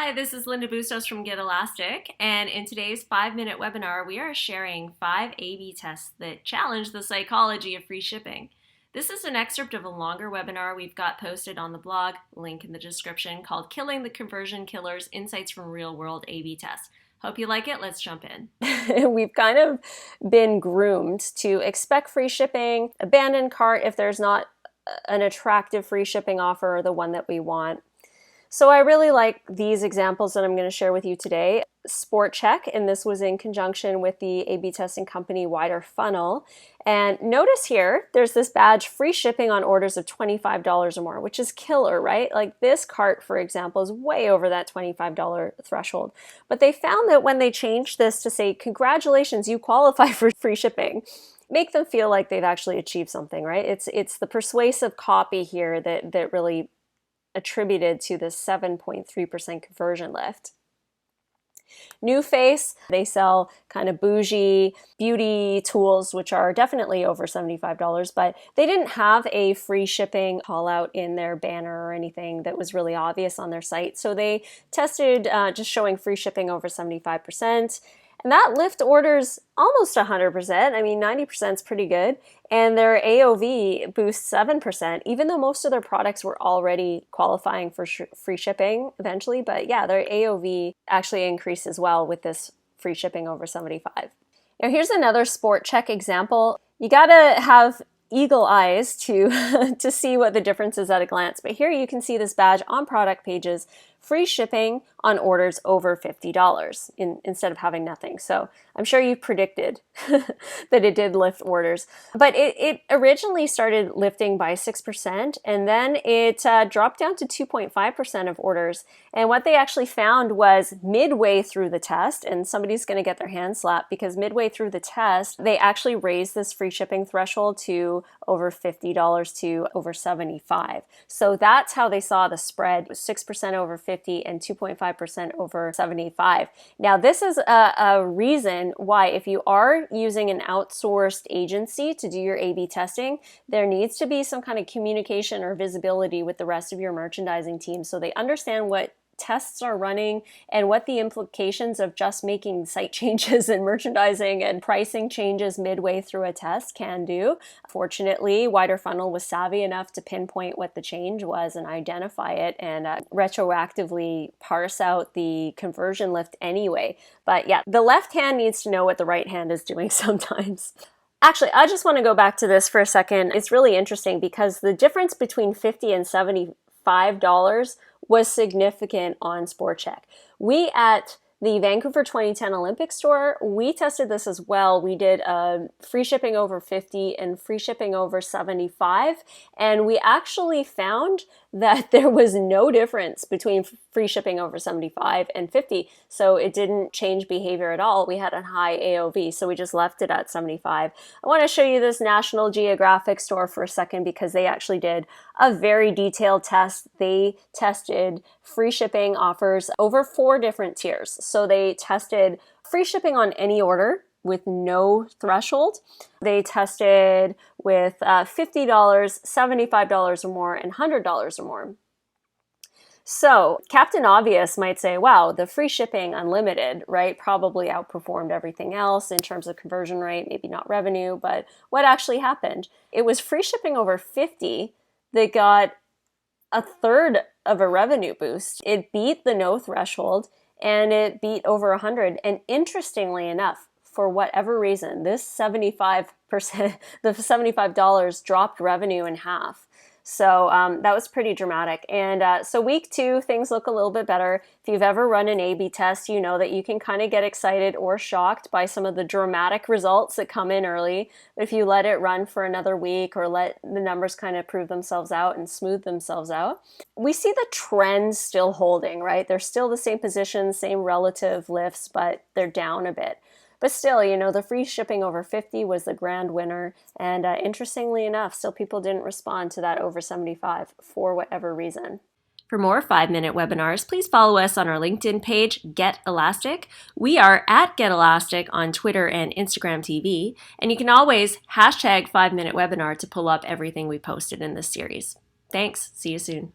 Hi, this is Linda Bustos from GetElastic, and in today's 5-minute webinar, we are sharing 5 A/B tests that challenge the psychology of free shipping. This is an excerpt of a longer webinar we've got posted on the blog, link in the description, called Killing the Conversion Killers: Insights from Real-World A/B Tests. Hope you like it. Let's jump in. We've kind of been groomed to expect free shipping, abandon cart if there's not an attractive free shipping offer or the one that we want. So I really like these examples that I'm going to share with you today. SportChek, and this was in conjunction with the A/B testing company Wider Funnel. And notice here, there's this badge, free shipping on orders of $25 or more, which is killer, right? Like this cart, for example, is way over that $25 threshold. But they found that when they changed this to say, congratulations, you qualify for free shipping, make them feel like they've actually achieved something, right? It's the persuasive copy here that really attributed to this 7.3% conversion lift. New Face, they sell kind of bougie beauty tools, which are definitely over $75, but they didn't have a free shipping call out in their banner or anything that was really obvious on their site. So they tested just showing free shipping over 75%. And that lift orders almost 100%. I mean, 90% is pretty good. And their AOV boosts 7%, even though most of their products were already qualifying for free shipping eventually. But yeah, their AOV actually increased as well with this free shipping over 75. Now, here's another SportChek example. You gotta have eagle eyes to see what the difference is at a glance. But here you can see this badge on product pages, free shipping on orders over $50 instead of having nothing. So I'm sure you predicted that it did lift orders. But it originally started lifting by 6%, and then it dropped down to 2.5% of orders. And what they actually found was midway through the test, and somebody's going to get their hand slapped because midway through the test, they actually raised this free shipping threshold to over $50 to over $75. So that's how they saw the spread, 6% over 50 and 2.5% over 75. Now, this is a reason why if you are using an outsourced agency to do your A/B testing, there needs to be some kind of communication or visibility with the rest of your merchandising team so they understand what tests are running and what the implications of just making site changes and merchandising and pricing changes midway through a test can do. Fortunately, Wider Funnel was savvy enough to pinpoint what the change was and identify it and retroactively parse out the conversion lift anyway. But yeah, the left hand needs to know what the right hand is doing sometimes. Actually, I just want to go back to this for a second. It's really interesting because the difference between $50 and $75 was significant on SportChek. We at the Vancouver 2010 Olympic store, we tested this as well. We did free shipping over 50 and free shipping over 75, and we actually found that there was no difference between free shipping over 75 and 50, so it didn't change behavior at all. We had a high AOV, so we just left it at 75. I want to show you this National Geographic store for a second because they actually did a very detailed test. They tested free shipping offers over 4 different tiers. So they tested free shipping on any order with no threshold. They tested with $50, $75 or more, and $100 or more. So Captain Obvious might say, wow, the free shipping unlimited, right, probably outperformed everything else in terms of conversion rate, maybe not revenue, but what actually happened? It was free shipping over 50 that got a third of a revenue boost. It beat the no threshold and it beat over 100. And interestingly enough, for whatever reason, this 75%, the $75 dropped revenue in half. So that was pretty dramatic. And so week 2, things look a little bit better. If you've ever run an A/B test, you know that you can kind of get excited or shocked by some of the dramatic results that come in early. But if you let it run for another week or let the numbers kind of prove themselves out and smooth themselves out, we see the trends still holding, right? They're still the same positions, same relative lifts, but they're down a bit. But still, you know, the free shipping over 50 was the grand winner. And interestingly enough, still people didn't respond to that over 75 for whatever reason. For more 5-minute webinars, please follow us on our LinkedIn page, GetElastic. We are at GetElastic on Twitter and Instagram TV. And you can always hashtag 5-minute webinar to pull up everything we posted in this series. Thanks. See you soon.